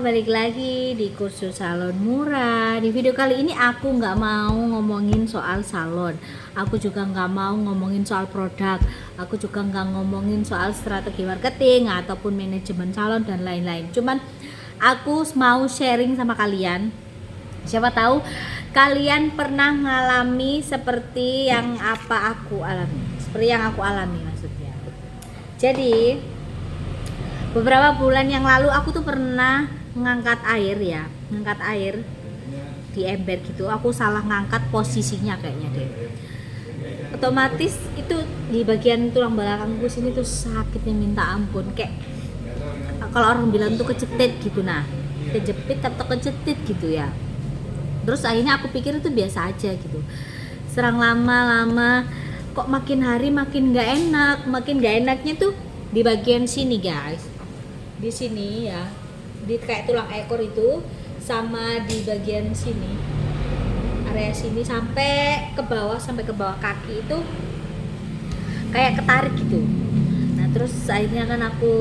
balik lagi di kursus salon murah. Di video kali ini aku nggak mau ngomongin soal salon. Aku juga nggak mau ngomongin soal produk. Aku juga nggak ngomongin soal strategi marketing ataupun manajemen salon dan lain-lain. Cuman aku mau sharing sama kalian. Siapa tahu kalian pernah ngalami seperti yang aku alami. Seperti yang aku alami maksudnya. Jadi beberapa bulan yang lalu aku tuh pernah ngangkat air di ember gitu. Aku salah ngangkat posisinya kayaknya deh. Otomatis itu di bagian tulang belakangku sini tuh sakitnya minta ampun. Kayak kalau orang bilang tuh kecetit gitu, nah kejepit atau kecetit gitu ya. Terus akhirnya aku pikir itu biasa aja gitu. Serang lama-lama kok makin hari makin gak enak. Makin gak enaknya tuh di bagian sini guys, di sini ya, di kayak tulang ekor itu, sama di bagian sini, area sini sampai ke bawah kaki itu kayak ketarik gitu. Nah terus akhirnya kan aku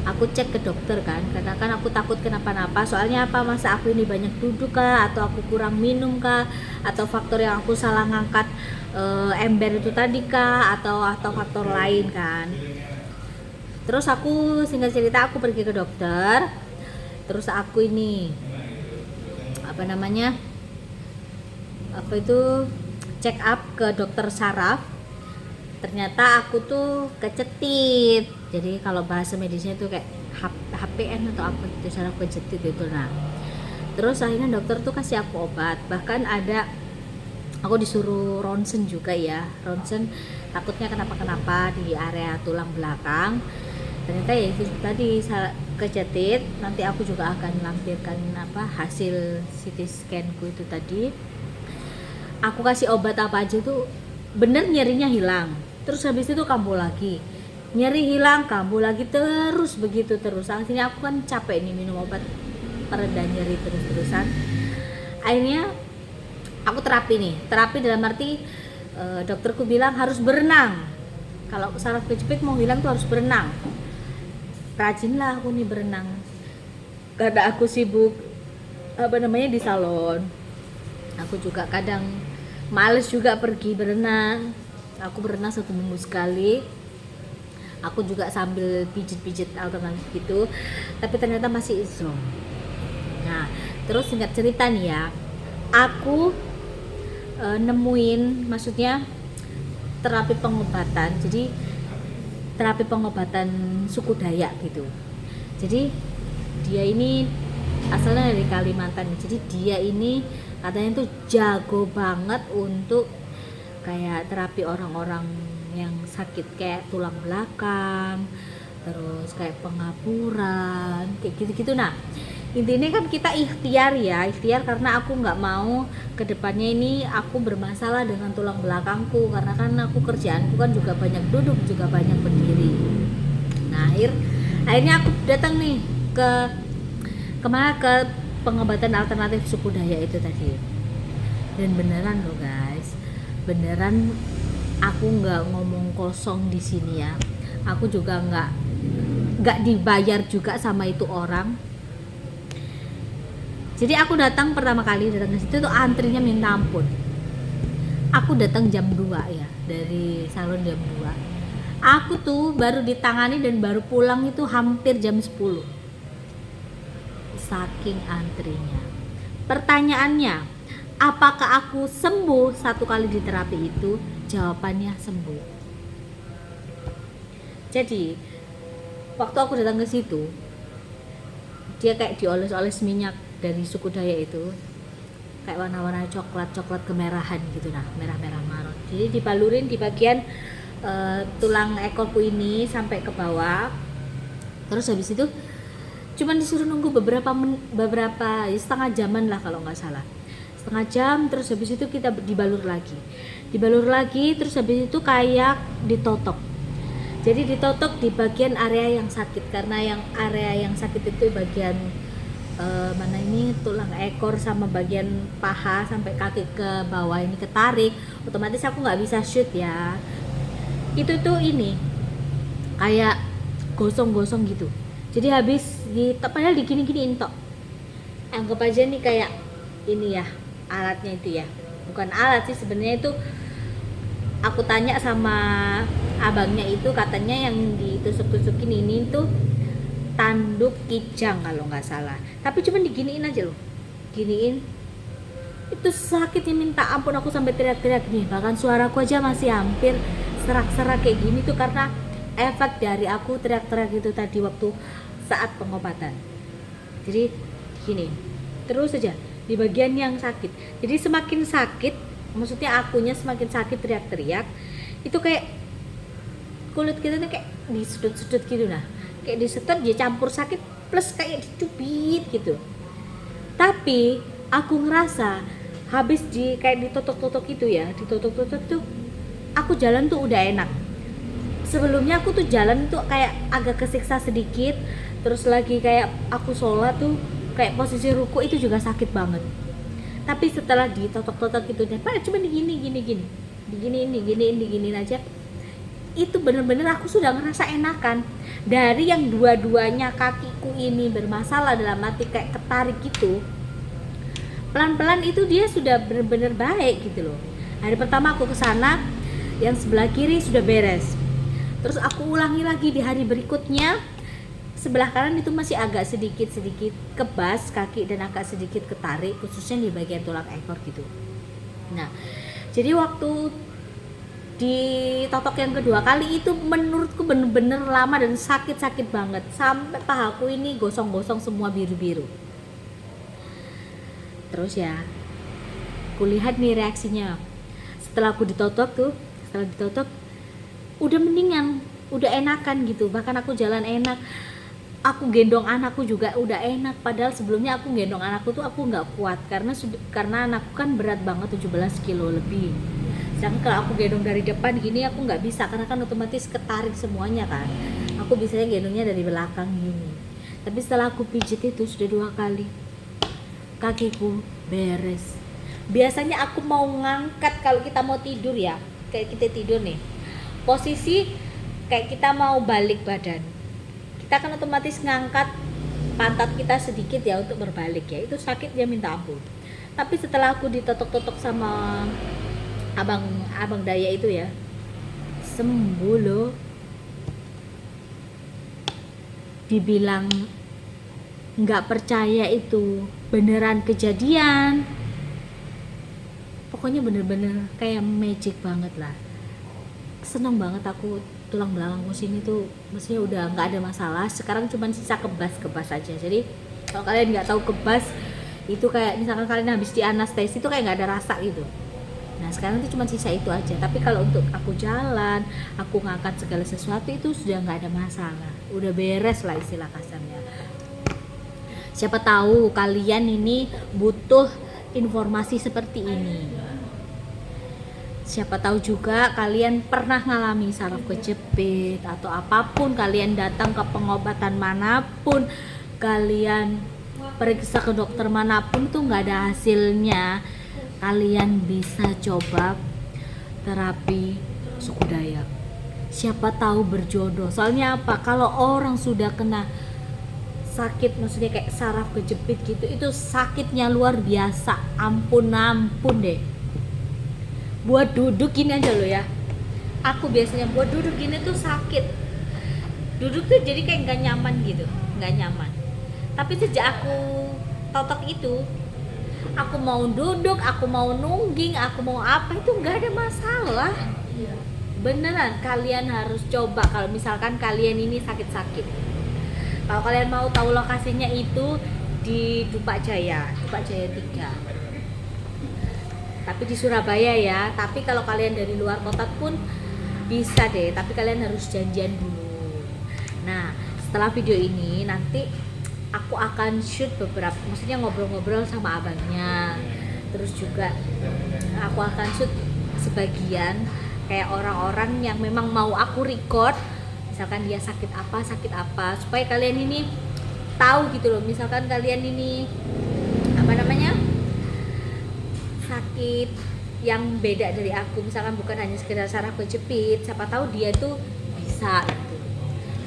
aku cek ke dokter kan, karena kan aku takut kenapa-napa. Soalnya masa aku ini banyak duduk kah, atau aku kurang minum kah, atau faktor yang aku salah ngangkat ember itu tadi kah, atau faktor lain kan. Terus aku singkat cerita aku pergi ke dokter. Terus aku ini check up ke dokter saraf. Ternyata aku tuh kecetit. Jadi kalau bahasa medisnya tuh kayak HPN atau apa gitu, saraf kecetit itu. Nah terus akhirnya dokter tuh kasih aku obat. Bahkan aku disuruh ronsen juga ya, ronsen takutnya kenapa-kenapa di area tulang belakang. Ternyata ya itu tadi kecetit. Nanti aku juga akan lampirkan hasil CT scan-ku itu tadi. Aku kasih obat apa aja tuh bener nyerinya hilang, terus habis itu kambuh lagi, nyeri hilang, kambuh lagi, terus begitu terus. Akhirnya aku kan capek nih minum obat pereda nyeri terus-terusan. Akhirnya aku terapi dalam arti dokterku bilang harus berenang. Kalau saraf kejepit mau hilang tuh harus berenang. Rajinlah aku nih berenang karena aku sibuk di salon. Aku juga kadang males juga pergi berenang. Aku berenang 1 minggu sekali. Aku juga sambil pijit-pijit alternatif gitu, tapi ternyata masih zonk. Nah terus singkat cerita nih ya, aku nemuin maksudnya terapi pengobatan. Jadi terapi pengobatan suku Dayak gitu. Jadi dia ini asalnya dari Kalimantan. Jadi dia ini katanya tuh jago banget untuk kayak terapi orang-orang yang sakit kayak tulang belakang, terus kayak pengapuran, kayak gitu-gitu. Nah intinya kan kita ikhtiar karena aku nggak mau kedepannya ini aku bermasalah dengan tulang belakangku, karena kan aku kerjaanku kan juga banyak duduk, juga banyak berdiri. Nah akhirnya aku datang nih ke pengobatan alternatif suku Dayak itu tadi. Dan beneran loh guys, beneran aku nggak ngomong kosong di sini ya. Aku juga nggak dibayar juga sama itu orang. Jadi aku datang pertama kali datang ke situ tuh antrinya minta ampun. Aku datang jam 2 ya, dari salon jam 2. Aku tuh baru ditangani dan baru pulang itu hampir jam 10. Saking antrinya. Pertanyaannya, apakah aku sembuh 1 kali di terapi itu? Jawabannya sembuh. Jadi waktu aku datang ke situ, dia kayak dioles-oles minyak dari suku Dayak itu, kayak warna-warna coklat kemerahan gitu, nah merah-merah marun. Jadi dibalurin di bagian tulang ekorku ini sampai ke bawah. Terus habis itu cuman disuruh nunggu beberapa setengah jaman lah kalau nggak salah, setengah jam. Terus habis itu kita dibalur lagi, terus habis itu kayak ditotok. Jadi ditotok di bagian area yang sakit, karena yang area yang sakit itu bagian tulang ekor sama bagian paha sampai kaki ke bawah ini ketarik. Otomatis aku nggak bisa shoot ya. Itu tuh ini kayak gosong-gosong gitu. Jadi habis padahal digini-giniin tok. Anggap aja nih kayak ini ya, alatnya itu ya. Bukan alat sih sebenarnya, itu aku tanya sama abangnya, itu katanya yang ditusuk-tusukin ini tuh tanduk kijang kalau nggak salah. Tapi cuma diginiin aja loh. Giniin. Itu sakitnya minta ampun, aku sampai teriak-teriak nih. Bahkan suaraku aja masih hampir serak-serak kayak gini tuh karena efek dari aku teriak-teriak itu tadi waktu saat pengobatan. Jadi gini, terus aja di bagian yang sakit. Jadi semakin sakit, maksudnya akunya semakin sakit teriak-teriak, itu kayak kulit kita tuh kayak disedot-sedot gitu, nah kayak disedot dia campur sakit plus kayak dicubit gitu. Tapi aku ngerasa habis kayak ditotok-totok itu ya, ditotok-totok tuh aku jalan tuh udah enak. Sebelumnya aku tuh jalan tuh kayak agak kesiksa sedikit, terus lagi kayak aku sholat tuh kayak posisi ruku itu juga sakit banget. Tapi setelah ditotok-totok gitu deh, Pak, cuma diginiin aja, itu bener-bener aku sudah ngerasa enakan. Dari yang dua-duanya kakiku ini bermasalah dalam arti kayak ketarik gitu, pelan-pelan itu dia sudah bener-bener baik gitu loh. Hari pertama aku kesana, yang sebelah kiri sudah beres. Terus aku ulangi lagi di hari berikutnya, sebelah kanan itu masih agak sedikit kebas kaki dan agak sedikit ketarik, khususnya di bagian tulang ekor gitu. Nah, jadi waktu ditotok yang kedua kali itu menurutku bener-bener lama dan sakit banget, sampai pahaku ini gosong-gosong semua biru-biru. Terus ya, kulihat nih reaksinya setelah aku ditotok udah mendingan, udah enakan gitu. Bahkan aku jalan enak, aku gendong anakku juga udah enak. Padahal sebelumnya aku gendong anakku tuh aku nggak kuat karena anakku kan berat banget, 17 kilo lebih. Sedangkan kalau aku gendong dari depan gini aku nggak bisa, karena kan otomatis ketarik semuanya kan. Aku bisanya gendongnya dari belakang gini. Tapi setelah aku pijit itu sudah 2 kali, kakiku beres. Biasanya aku mau ngangkat kalau kita mau tidur ya, kayak kita tidur nih, posisi kayak kita mau balik badan, kita kan otomatis ngangkat pantat kita sedikit ya untuk berbalik ya, itu sakitnya minta ampun. Tapi setelah aku ditotok-totok sama abang daya itu ya, sembuh loh. Dibilang nggak percaya itu beneran kejadian, pokoknya bener-bener kayak magic banget lah. Seneng banget aku, tulang belakangku sini tuh maksudnya udah nggak ada masalah. Sekarang cuma sisa kebas aja. Jadi kalau kalian nggak tahu kebas itu kayak misalkan kalian habis di anestesi itu kayak nggak ada rasa gitu. Nah sekarang itu cuma sisa itu aja. Tapi kalau untuk aku jalan, aku ngangkat segala sesuatu itu sudah nggak ada masalah, udah beres lah istilah kasarnya. Siapa tahu kalian ini butuh informasi seperti ini. Siapa tahu juga kalian pernah ngalami saraf kejepit atau apapun, kalian datang ke pengobatan manapun, kalian periksa ke dokter manapun tuh nggak ada hasilnya, kalian bisa coba terapi suku Dayak. Siapa tahu berjodoh. Soalnya apa? Kalau orang sudah kena sakit, maksudnya kayak saraf kejepit gitu, itu sakitnya luar biasa, ampun deh. Buat duduk gini aja loh ya, aku biasanya buat duduk gini tuh sakit, duduk tuh jadi kayak nggak nyaman gitu, nggak nyaman. Tapi sejak aku totok itu, aku mau duduk, aku mau nungging, aku mau apa itu nggak ada masalah. Beneran, kalian harus coba kalau misalkan kalian ini sakit-sakit. Kalau kalian mau tahu lokasinya itu di Dupak Jaya 3. Tapi di Surabaya ya. Tapi kalau kalian dari luar kota pun bisa deh, tapi kalian harus janjian dulu. Nah, setelah video ini nanti aku akan shoot beberapa, maksudnya ngobrol-ngobrol sama abangnya. Terus juga aku akan shoot sebagian kayak orang-orang yang memang mau aku record, misalkan dia sakit apa, supaya kalian ini tahu gitu loh. Misalkan kalian ini sakit yang beda dari aku, misalkan bukan hanya sekedar saraf kejepit, siapa tahu dia tuh bisa gitu.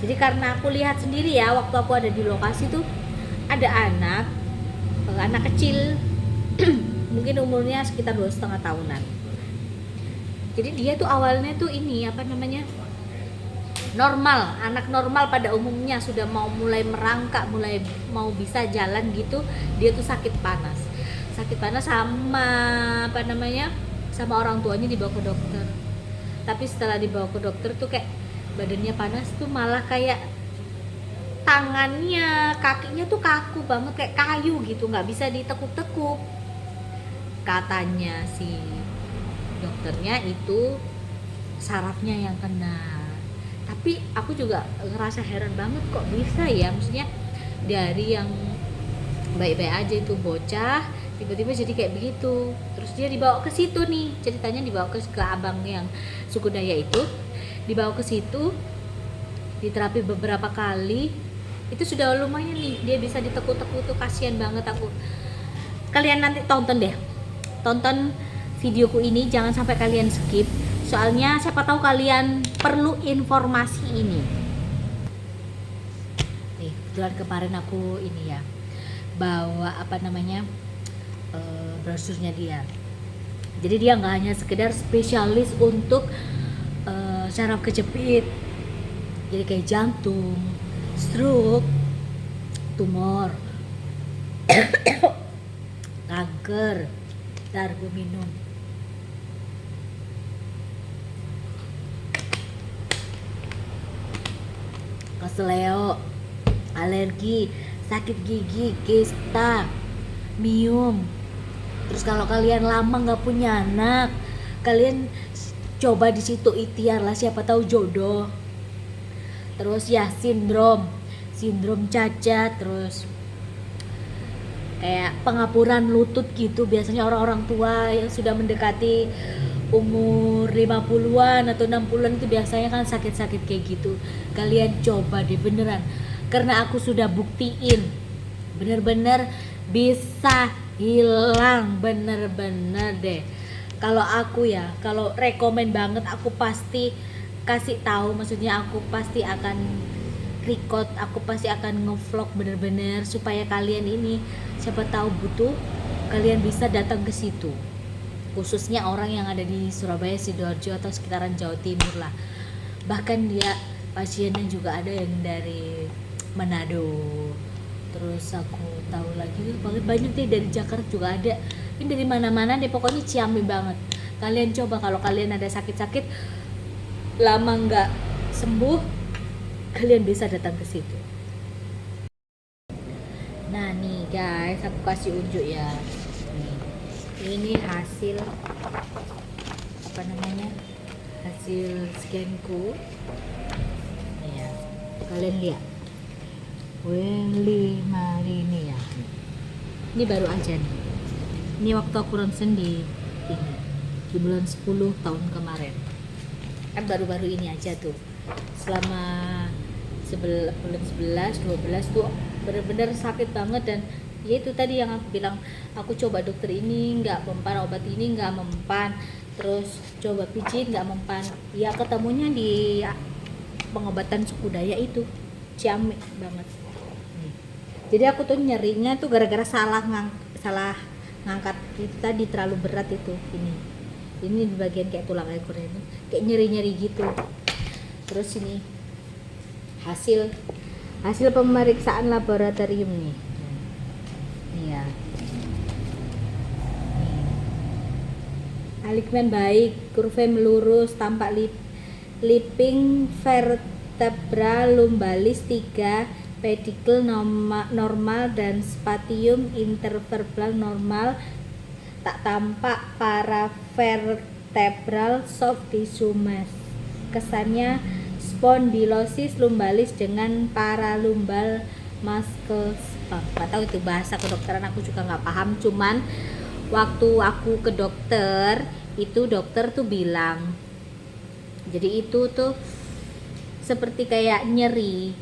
Jadi karena aku lihat sendiri ya, waktu aku ada di lokasi tuh ada anak kecil mungkin umurnya sekitar 2,5 tahunan. Jadi dia tuh awalnya tuh ini apa namanya, normal, anak normal pada umumnya, sudah mau mulai merangkak, mulai mau bisa jalan gitu, dia tuh sakit panas sama apa namanya, sama orang tuanya dibawa ke dokter. Tapi setelah dibawa ke dokter tuh kayak badannya panas tuh, malah kayak tangannya, kakinya tuh kaku banget kayak kayu gitu, nggak bisa ditekuk-tekuk. Katanya si dokternya itu sarafnya yang kena. Tapi aku juga ngerasa heran banget, kok bisa ya, maksudnya dari yang baik-baik aja itu bocah tiba-tiba jadi kayak begitu. Terus dia dibawa ke situ nih, ceritanya dibawa ke abang yang suku Dayak itu, dibawa ke situ, diterapi beberapa kali, itu sudah lumayan nih, dia bisa ditekuk-tekuk tuh, kasihan banget aku. Kalian nanti tonton deh, tonton videoku ini, jangan sampai kalian skip, soalnya siapa tahu kalian perlu informasi ini. Nih, kebetulan kemarin aku ini ya, bawa apa namanya, brosurnya dia. Jadi dia nggak hanya sekedar spesialis untuk saraf kejepit, jadi kayak jantung, stroke, tumor, kanker. Ntar gue minum. Keseleo, alergi, sakit gigi, kista, miom. Terus kalau kalian lama nggak punya anak, kalian coba di situ ikhtiar lah, siapa tahu jodoh. Terus ya sindrom cacat, terus kayak pengapuran lutut gitu, biasanya orang-orang tua yang sudah mendekati umur 50-an atau 60-an itu biasanya kan sakit-sakit kayak gitu. Kalian coba deh beneran, karena aku sudah buktiin bener-bener bisa hilang, bener-bener deh. Kalau aku ya, kalau rekomen banget, aku pasti kasih tahu, maksudnya aku pasti akan record, aku pasti akan ngevlog bener-bener supaya kalian ini, siapa tahu butuh, kalian bisa datang ke situ, khususnya orang yang ada di Surabaya, Sidoarjo atau sekitaran Jawa Timur lah. Bahkan dia pasiennya juga ada yang dari Manado, terus aku tahu lagi banyak deh dari Jakarta juga ada, ini dari mana-mana deh, pokoknya ciamik banget. Kalian coba, kalau kalian ada sakit-sakit lama nggak sembuh, kalian bisa datang ke situ. Nah nih guys, aku kasih unjuk ya. Nih, ini hasil apa namanya, hasil scanku. Nih ya, kalian lihat. Welly Marini ya. Ini baru aja nih. Ini waktu aku ronsen di bulan 10 tahun kemarin. Kan baru-baru ini aja tuh. Selama bulan 11, 12 tuh bener-bener sakit banget. Dan ya itu tadi yang aku bilang, aku coba dokter ini nggak mempan, obat ini nggak mempan, terus coba pijit nggak mempan, ya ketemunya di pengobatan suku Dayak itu, ciamik banget. Jadi aku tuh nyerinya tuh gara-gara salah ngangkat itu tadi, terlalu berat itu. Ini di bagian kayak tulang ekor itu kayak nyeri-nyeri gitu. Terus ini hasil pemeriksaan laboratorium nih. Iya. Alikmen baik, kurva melurus, tampak lipping vertebra lumbalis 3, pedicle normal dan spatium intervertebral normal, tak tampak paravertebral soft tissue mass. Kesannya spondylosis lumbalis dengan paralumbal muscle spasm. Nggak tahu itu bahasa kedokteran, aku juga nggak paham. Cuman waktu aku ke dokter itu, dokter tuh bilang, jadi itu tuh seperti kayak nyeri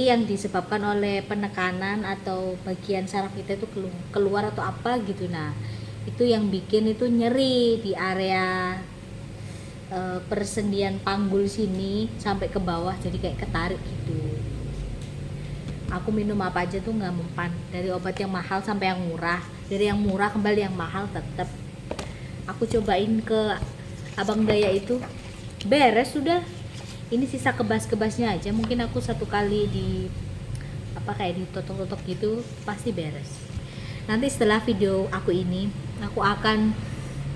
yang disebabkan oleh penekanan atau bagian saraf kita itu keluar atau apa gitu. Nah itu yang bikin itu nyeri di area persendian panggul sini sampai ke bawah, jadi kayak ketarik gitu. Aku minum apa aja tuh nggak mempan, dari obat yang mahal sampai yang murah, dari yang murah kembali yang mahal tetap. Aku cobain ke Abang Daya itu beres sudah. Ini sisa kebas-kebasnya aja, mungkin aku satu kali di apa kayak ditotok-totok gitu pasti beres. Nanti setelah video aku ini aku akan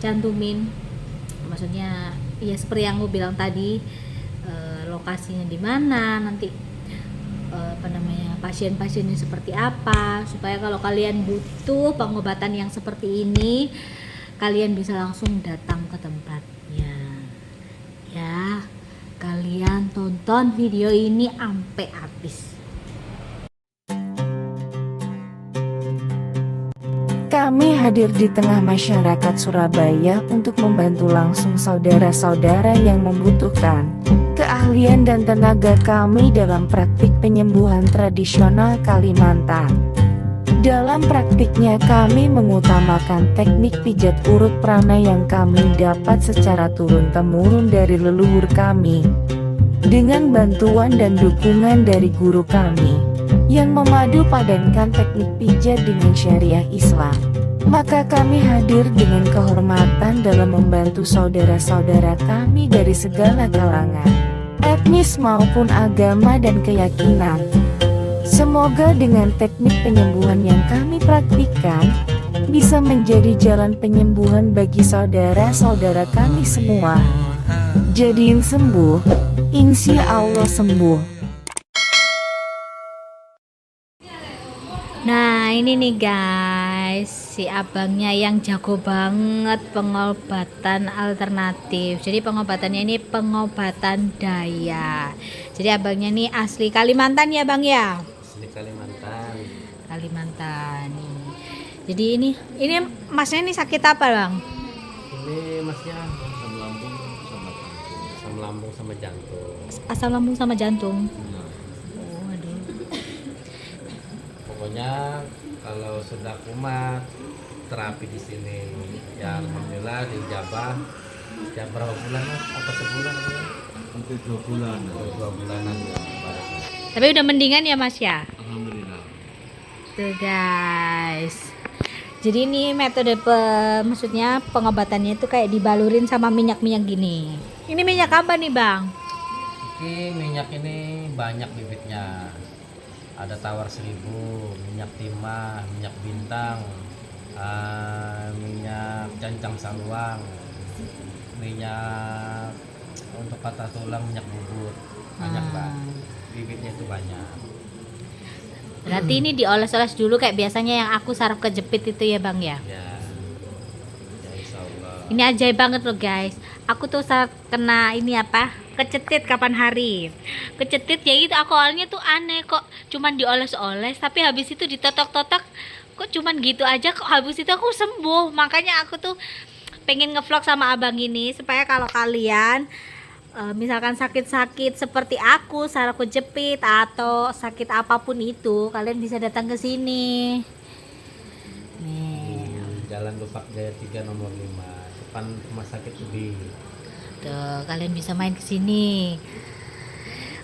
cantumin, maksudnya ya seperti yang aku bilang tadi, lokasinya di mana, nanti apa namanya, pasien-pasiennya seperti apa, supaya kalau kalian butuh pengobatan yang seperti ini kalian bisa langsung datang ke tempatnya ya. Kalian tonton video ini sampai habis. Kami hadir di tengah masyarakat Surabaya untuk membantu langsung saudara-saudara yang membutuhkan keahlian dan tenaga kami dalam praktik penyembuhan tradisional Kalimantan. Dalam praktiknya kami mengutamakan teknik pijat urut prana yang kami dapat secara turun-temurun dari leluhur kami, dengan bantuan dan dukungan dari guru kami yang memadu padankan teknik pijat dengan syariah Islam. Maka kami hadir dengan kehormatan dalam membantu saudara-saudara kami dari segala kalangan, etnis maupun agama dan keyakinan. Semoga dengan teknik penyembuhan yang kami praktikkan bisa menjadi jalan penyembuhan bagi saudara-saudara kami semua. Jadiin sembuh, insya Allah sembuh. Nah ini nih guys, si abangnya yang jago banget pengobatan alternatif. Jadi pengobatannya ini pengobatan daya. Jadi abangnya ini asli Kalimantan ya bang ya? Asli Kalimantan. Kalimantan. Jadi ini masnya ini sakit apa bang? Ini masnya asam lambung sama jantung. Asam lambung sama jantung. Asam lambung sama jantung. Nah, Oh, aduh. pokoknya kalau sudah kumat terapi di sini. Ya alhamdulillah dijabah. Setiap berapa bulan mas? Apa sebulan? Hampir 2 bulan. 2 bulanan ya. Baru. Tapi udah mendingan ya mas ya? Alhamdulillah. Tuh guys. Jadi ini metode maksudnya pengobatannya itu kayak dibalurin sama minyak-minyak gini. Ini minyak apa nih bang? Ini minyak ini banyak bibitnya. Ada tawar 1000, minyak timah, minyak bintang, minyak cancang saluang, minyak untuk patah tulang, minyak bubur. Banyak Mbak. Bibitnya itu banyak. Berarti ini dioles-oles dulu kayak biasanya yang aku saraf kejepit itu ya bang ya? Ya. Ya insya Allah. Ini ajaib banget loh guys. Aku tuh saat kena ini apa? Kecetit kapan hari. Kecetit ya itu aku awalnya tuh aneh kok cuman dioles-oles, tapi habis itu ditotok-totok kok cuman gitu aja, kok habis itu aku sembuh. Makanya aku tuh pengen ngevlog sama abang ini supaya kalau kalian misalkan sakit-sakit seperti aku, saraf kejepit atau sakit apapun itu, kalian bisa datang ke sini. Nih. Jalan Dupak Jaya 3 nomor 5, depan rumah sakit UDI. Tuh, kalian bisa main ke sini.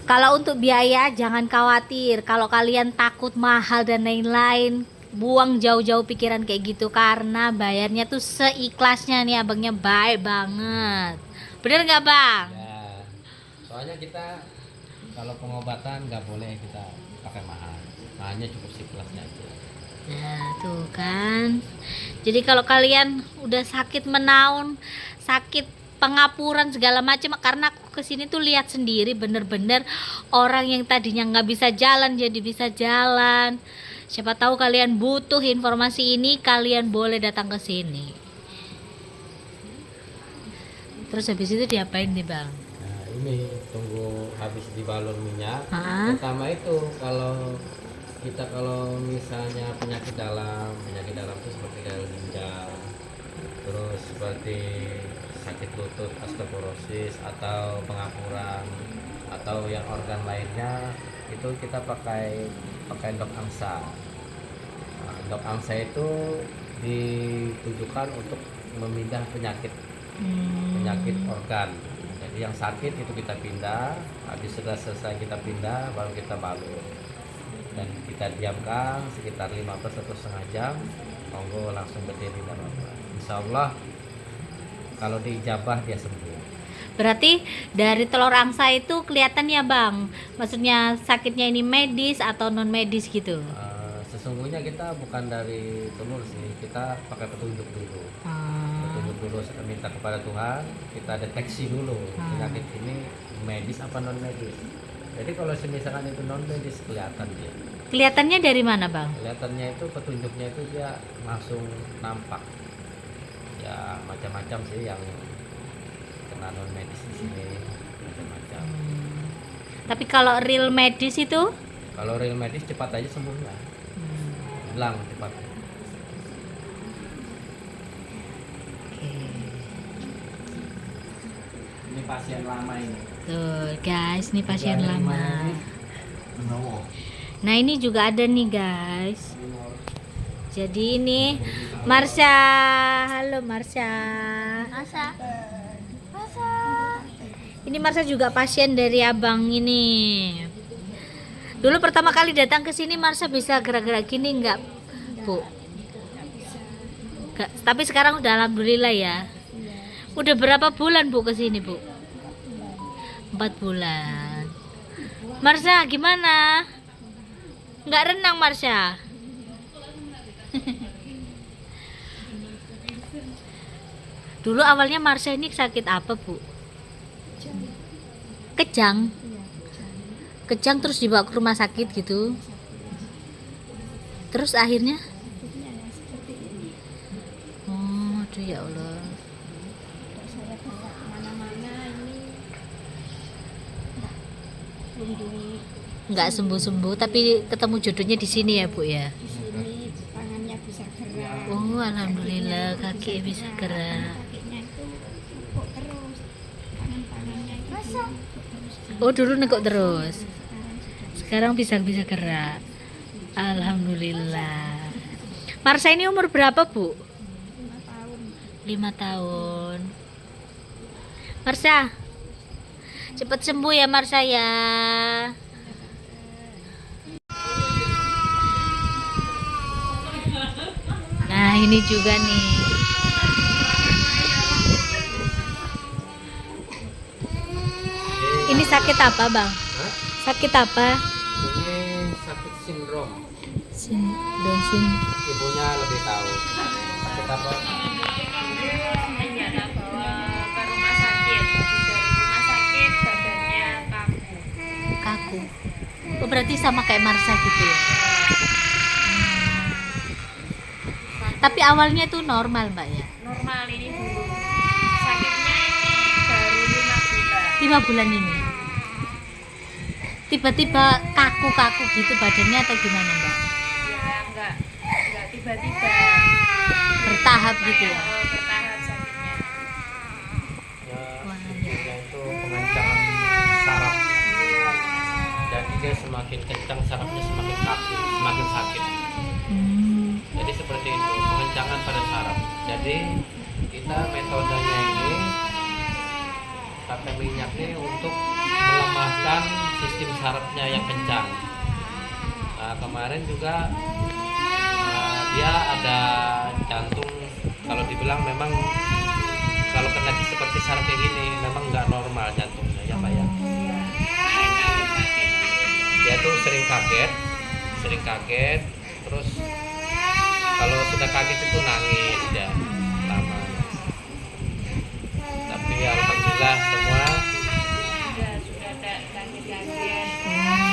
Kalau untuk biaya jangan khawatir. Kalau kalian takut mahal dan lain-lain, buang jauh-jauh pikiran kayak gitu karena bayarnya tuh seikhlasnya nih, abangnya baik banget. Bener nggak bang? Ya. Soalnya kita kalau pengobatan nggak boleh kita pakai mahal. Hanya cukup seikhlasnya aja. Nah, tuh kan. Jadi kalau kalian udah sakit menaun, sakit pengapuran segala macam, karena aku kesini tuh lihat sendiri bener-bener orang yang tadinya nggak bisa jalan jadi bisa jalan. Siapa tahu kalian butuh informasi ini, kalian boleh datang ke sini. Terus habis itu diapain nih bang? Nah, ini tunggu habis dibalur minyak. Hah? Pertama itu kalau misalnya penyakit dalam itu seperti gagal ginjal, terus seperti sakit lutut, osteoporosis atau pengapuran atau yang organ lainnya, itu kita pakai dok angsa. Nah, dok angsa itu ditujukan untuk memindah penyakit penyakit organ. Jadi yang sakit itu kita pindah, habis sudah selesai kita pindah baru kita balut dan kita diamkan sekitar 15 atau setengah jam. Monggo langsung berdiri dan apa. Insya Allah kalau diijabah dia sembuh. Berarti dari telur angsa itu kelihatan ya bang, maksudnya sakitnya ini medis atau non medis gitu? Sesungguhnya kita bukan dari telur sih, kita pakai petunjuk dulu. Petunjuk dulu, minta kepada Tuhan, kita deteksi dulu penyakit ini medis apa non medis. Jadi kalau misalkan itu non medis kelihatan dia. Kelihatannya dari mana bang? Kelihatannya itu petunjuknya itu dia langsung nampak. Ya macam-macam sih yang kena non medis di sini, macam-macam. Tapi kalau real medis itu? Kalau real medis cepat aja sembuhnya, hilang cepat. Ini pasien lama ini. Tuh guys, ini pasien Udah ada lama. 5 menit, menawa. Nah ini juga ada nih guys. Jadi ini Marsha, halo Marsha. Marsha. Ini Marsha juga pasien dari abang ini. Dulu pertama kali datang ke sini Marsha bisa gerak-gerak gini enggak, Bu? Enggak, tapi sekarang udah alhamdulillah ya. Udah berapa bulan Bu ke sini, Bu? 4 bulan. Marsha gimana? Enggak renang Marsha? Dulu awalnya Marsha ini sakit apa, Bu? Kejang. Kejang terus dibawa ke rumah sakit gitu. Terus akhirnya? Oh, aduh ya Allah. Saya bawa kemana-mana ini kunjungi Nggak sembuh-sembuh tapi ketemu jodohnya di sini ya, Bu ya. di sini, tangannya bisa gerak. Oh, alhamdulillah kaki bisa gerak. Kakinya itu kok terus, tangannya itu terus. Oh, dulu nekuk terus. Sekarang Sekarang bisa gerak. Alhamdulillah. Marsha ini umur berapa, Bu? 5 tahun. 5 tahun. Marsha, cepat sembuh ya Marsha ya. Nah ini juga nih. Ini sakit apa bang? Hah? Sakit apa? Ini sakit sindrom. Down syndrome. Ibunya lebih tahu. Sakit apa? Ke rumah sakit, dari rumah sakit badannya kaku. Kaku. Oh, berarti sama kayak Marsha gitu ya? Tapi awalnya tuh normal mbak ya? Normal ini dulu. Sakitnya ini baru 5 bulan. 5 bulan ini. Tiba-tiba kaku-kaku gitu badannya atau gimana mbak? Ya enggak tiba-tiba. Bertahap gitu ya? Bertahap sakitnya. Ya itu pengencangan saraf. Jadi dia semakin kencang sarafnya semakin kaku, semakin sakit. Jadi seperti itu, pengencangan pada saraf. Jadi kita metodenya ini pakai minyaknya untuk melemahkan sistem sarafnya yang kencang. Nah, kemarin juga dia ada jantung, kalau dibilang memang kalau kena seperti saraf kayak gini memang nggak normal jantungnya ya Pak ya. Dia tuh sering kaget, terus kalau sudah kaget itu nangis ya lama. Tapi alhamdulillah semua Sudah ada gangguan.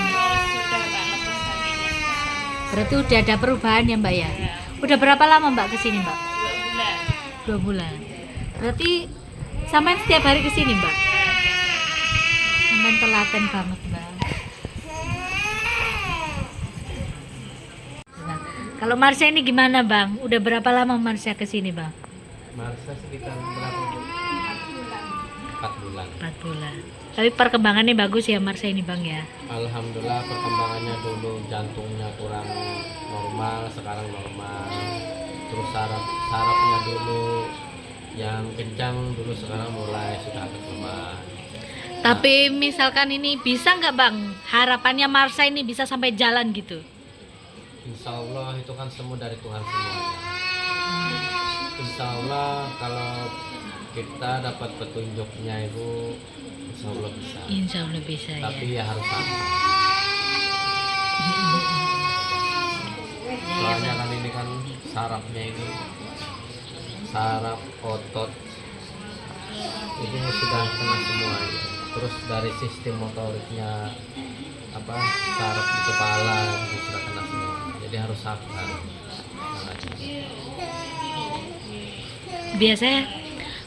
Terus sudah enggak lepas kakinya. Berarti udah ada perubahan ya mbak ya? Udah berapa lama mbak kesini mbak? 2 bulan. 2 bulan. Berarti sampean setiap hari kesini mbak? Sampean telaten banget mbak. Nah, kalau Marsha ini gimana bang? Udah berapa lama Marsha kesini bang? Marsha sekitar berapa Bu? 4 bulan. 4 bulan. Tapi perkembangannya bagus ya Marsha ini bang ya? Alhamdulillah perkembangannya dulu jantungnya kurang normal, sekarang normal. Terus sarafnya dulu Yang kencang dulu sekarang mulai sudah agak lemah. Tapi misalkan ini bisa nggak bang? Harapannya Marsha ini bisa sampai jalan gitu. Insya Allah itu kan semua dari Tuhan semuanya. Insya Allah kalau kita dapat petunjuknya itu Insya Allah bisa. Insya Allah bisa Tapi ya. ya harus sabar. Soalnya kan ini kan sarafnya ini saraf otot itu sudah kena semua ya. Terus dari sistem motoriknya apa saraf di kepala itu sudah kena semua. Jadi harus sabar. Biasanya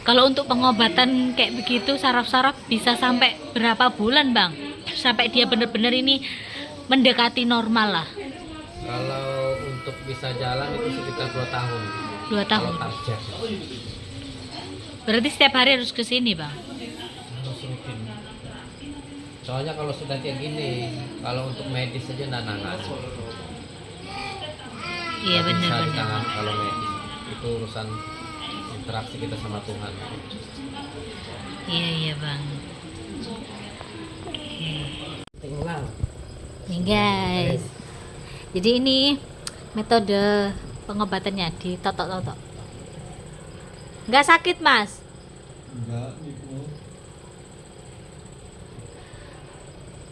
kalau untuk pengobatan kayak begitu saraf-saraf bisa sampai berapa bulan bang? Sampai dia benar-benar ini mendekati normal lah. Kalau untuk bisa jalan itu sekitar 2 tahun. 2 tahun. Kalau target Berarti setiap hari harus ke sini bang. harus rutin. Soalnya kalau sudah kayak gini, kalau untuk medis saja nanangan. Iya Nggak bisa benar-benar. ditangani kalau medis. Itu urusan interaksi kita sama Tuhan. Iya iya bang. Oke. Tinggal. Nih guys. Jadi ini metode pengobatannya ditotok-totok. Nggak sakit mas? Enggak, itu.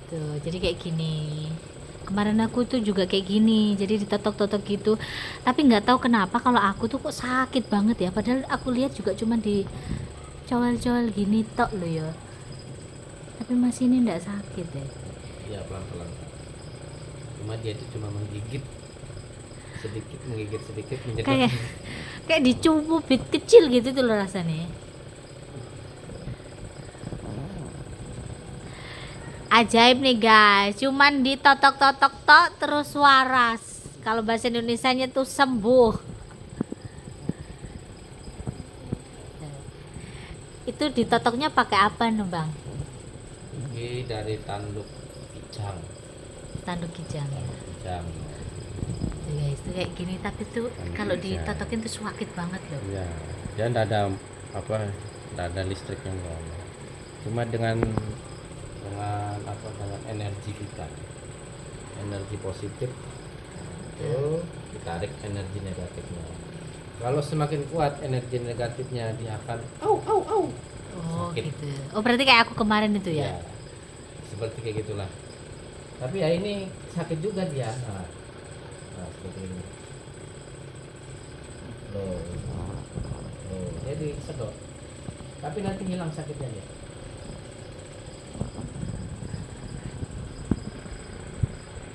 Tuh, jadi kayak gini. Kemarin aku tuh juga kayak gini, jadi ditotok-totok gitu. Tapi nggak tahu kenapa kalau aku tuh kok sakit banget ya. Padahal aku lihat juga cuma di cowel-cowel gini tok loh ya. Tapi masih ini nggak sakit ya. Ya pelan-pelan. Cuma dia itu cuma menggigit sedikit, menggigit sedikit, menyedot. Kayak dicubit kecil gitu tuh loh rasanya. Ajaib nih guys, cuman ditotok-totok tok terus waras. Kalau bahasa Indonesianya tuh sembuh. Itu ditotoknya pakai apa nih bang? Ini dari tanduk kijang. Tanduk kijang ya. Kijang. Tuh guys, tuh kayak gini tapi tuh Tanduk kalau kijang. ditotokin tuh sakit banget loh. Ya, dia enggak ada apa, enggak ada listriknya enggak ada. Cuma dengan apa, dengan energi kita, energi positif itu ditarik energi negatifnya. Kalau semakin kuat energi negatifnya, dia akan au au au. Oh Sakit. gitu. Oh berarti kayak aku kemarin itu ya. Ya, seperti kayak gitulah. Tapi ya ini sakit juga dia. Nah seperti ini. Loh, jadi sedot. Tapi nanti hilang sakitnya ya.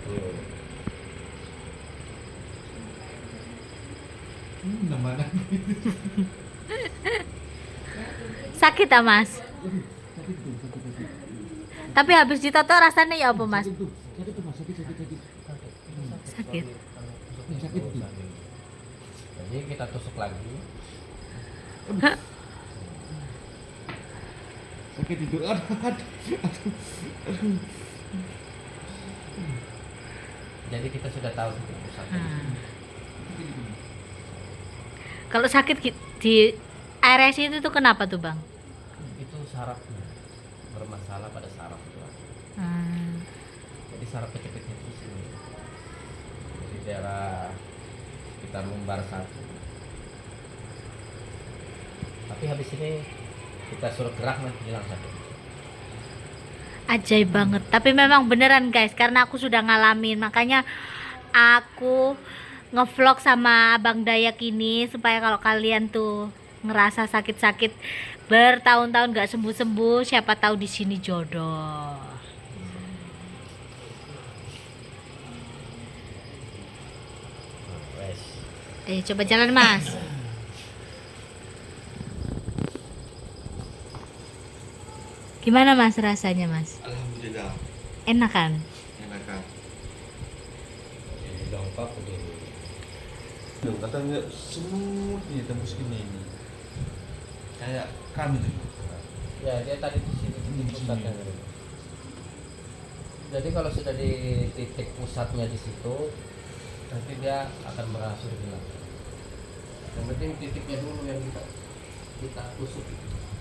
Tuh. Namanya Sakit ah mas. Tapi habis ditoto rasanya ya apa mas? sakit tuh mas, sakit. Sakit. Sakit tuh. Jadi kita tusuk lagi. Sakit itu. Aduh. Jadi kita sudah tahu titik pusatnya. Hmm. Kalau sakit di RSI itu tuh kenapa tuh bang? Itu sarafnya bermasalah pada saraf itu. Hmm. Jadi saraf kejepitnya itu sini. Jadi daerah sekitar lumbar 1. Tapi habis ini kita suruh gerak nanti hilang sakit. Ajaib banget. Tapi memang beneran guys, karena aku sudah ngalamin, makanya aku ngevlog sama Abang Dayak ini supaya kalau kalian tuh ngerasa sakit-sakit bertahun-tahun gak sembuh-sembuh, siapa tahu di sini jodoh. Wes. Coba jalan mas. Gimana mas rasanya mas? Alhamdulillah. Enak kan? Enak kan. Dongkok dulu. Tuh, katanya semut nih tembus gini ini. Kayak kami tuh. Ya dia tadi di sini titik pusatnya. Jadi kalau sudah di titik pusatnya di situ, nanti dia akan berangsur hilang. Yang penting titiknya dulu yang kita kita tusuk.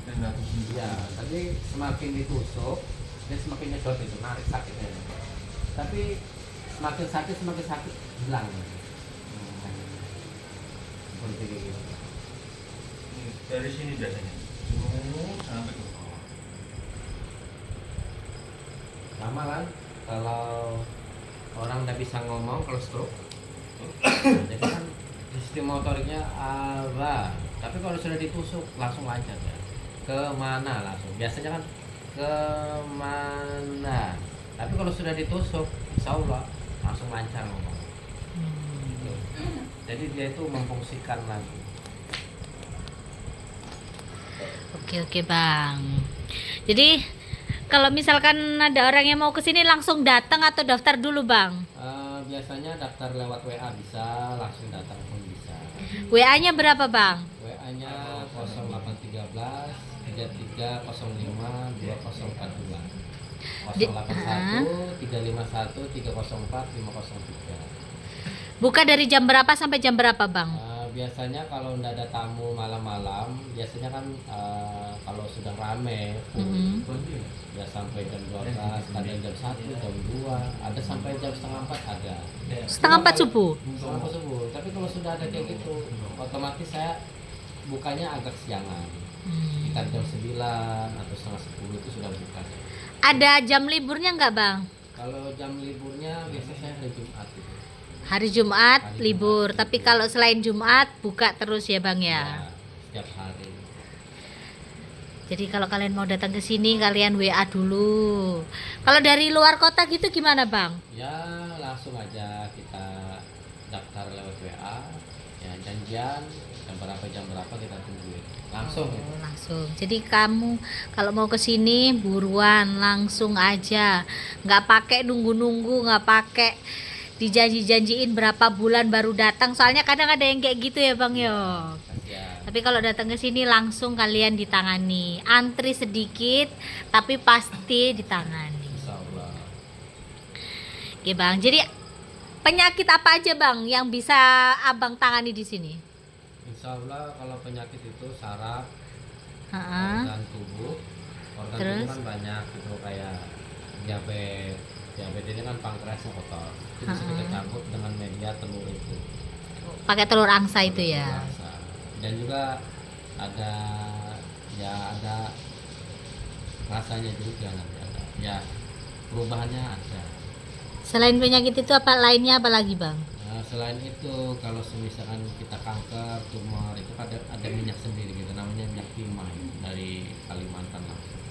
Dan aku Ya, tapi semakin ditusuk dia semakin nyedot itu, narik sakitnya. Tapi semakin sakit hilang. Seperti itu. dari sini biasanya. Sampai ke bawah. Sama kan kalau orang nggak bisa ngomong kalau stroke. Jadi kan sistem motoriknya apa? Tapi kalau sudah ditusuk langsung lancar ya. Kemana langsung? Biasanya kan kemana? Tapi kalau sudah ditusuk, insya Allah langsung lancar ngomong. Gitu. Jadi dia itu memfungsikan lagi. Oke Bang. Jadi kalau misalkan ada orang yang mau ke sini langsung datang atau daftar dulu Bang? Biasanya daftar lewat WA bisa, langsung datang pun bisa. WA-nya berapa Bang? WA-nya 0813 3305 2042. 081 351 304 503. Buka dari jam berapa sampai jam berapa Bang? Biasanya kalau nggak ada tamu malam-malam, biasanya kan kalau sudah rame, ya sampai jam 12, kadang jam 1, jam 2, ada sampai jam setengah 4 ada. Setengah 4 subuh? Setengah 4 subuh. Tapi kalau sudah ada kayak gitu, otomatis saya bukanya agak siangan. Sekitar jam 9 atau setengah 10 itu sudah buka. Ada jam liburnya nggak Bang? Kalau jam liburnya biasanya saya hari Jumat itu. Hari Jumat Hari libur, Jumat tapi libur. kalau selain Jumat buka terus ya Bang Ya, ya. setiap hari. Jadi kalau kalian mau datang ke sini kalian WA dulu. Kalau dari luar kota gitu gimana Bang? Ya, langsung aja kita daftar lewat WA. Ya, janjian jam berapa kita tungguin. Langsung gitu. Oh, langsung. Jadi kamu kalau mau ke sini buruan langsung aja. Nggak pakai nunggu-nunggu, nggak pakai dijanji-janjiin berapa bulan baru datang. Soalnya kadang ada yang kayak gitu ya Bang yo. Kasihan. Tapi kalau datang ke sini langsung kalian ditangani. Antri sedikit tapi pasti ditangani. Insya Allah. Oke Bang. Jadi penyakit apa aja Bang yang bisa Abang tangani di sini? Insya Allah kalau penyakit itu saraf, Ha-ha. organ tubuh, organ Terus? tubuh kan banyak gitu kayak diabetes. Diabetes ini kan pankreasnya kotor. Itu bisa kita cabut dengan media telur itu. Pakai telur angsa itu ya. Telur angsa. Dan juga ada ada rasanya juga nanti ada. Ya perubahannya ada. Selain penyakit itu apa lainnya apa lagi Bang? Nah, selain itu kalau misalkan kita kanker, tumor itu ada minyak sendiri gitu namanya minyak timah dari Kalimantan langsung.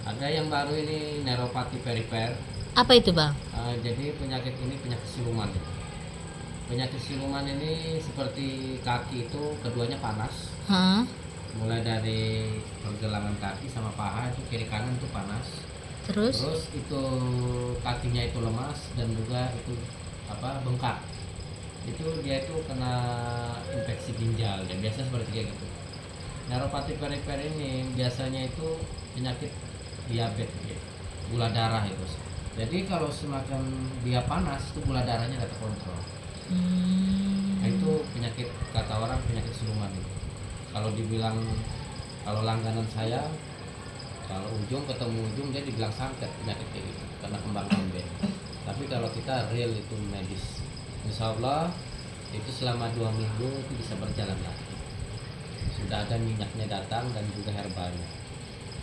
Ada yang baru ini neuropati perifer. Apa itu Bang? Jadi penyakit ini penyakit siluman. Penyakit siluman ini seperti kaki itu keduanya panas. Hah? Mulai dari pergelangan kaki sama paha itu kiri kanan itu panas. Terus? Terus itu kakinya itu lemas dan juga itu bengkak. Itu dia itu kena infeksi ginjal dan biasa seperti kayak gitu. Neuropati perifer ini biasanya itu penyakit diabetes, ya, gula darah itu. Jadi kalau semakin dia panas itu gula darahnya nggak terkontrol. Nah, itu penyakit kata orang penyakit siluman itu. Kalau dibilang kalau langganan saya kalau ujung ketemu ujung dia dibilang santet penyakit kayak gitu karena kembang kembang. Tapi kalau kita real itu medis. Insya Allah itu selama 2 minggu itu bisa berjalan lagi. Sudah ada minyaknya datang dan juga herbalnya.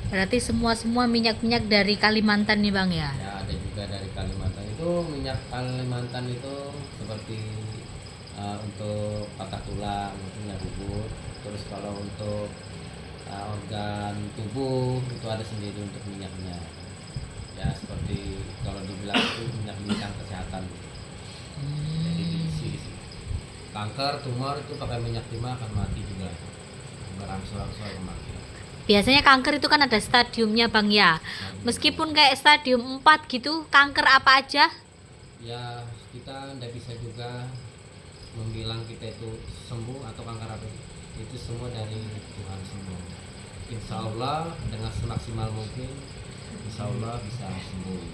Berarti semua minyak-minyak dari Kalimantan nih Bang ya? Ya ada juga dari Kalimantan itu minyak Kalimantan itu seperti untuk patah tulang itu minyak bubur. Terus kalau untuk organ tubuh itu ada sendiri untuk minyaknya. Ya seperti kalau dibilang itu minyak bintang kesehatan. Jadi diisi. Kanker, tumor itu pakai minyak timah akan mati juga. Berangsur-angsur mati. Biasanya kanker itu kan ada stadiumnya Bang ya. Meskipun kayak stadium 4 gitu, kanker apa aja? Ya kita tidak bisa juga membilang kita itu sembuh atau kanker apa itu semua dari Tuhan semua. Insya Allah dengan semaksimal mungkin Insya Allah bisa sembuh.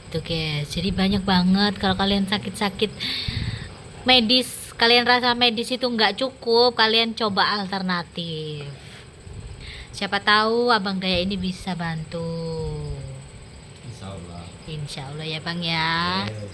Itu guys, jadi banyak banget kalau kalian sakit-sakit medis kalian rasa medis itu nggak cukup, kalian coba alternatif. Siapa tahu Abang Daya ini bisa bantu. Insya Allah. Insya Allah ya Bang ya. Eh,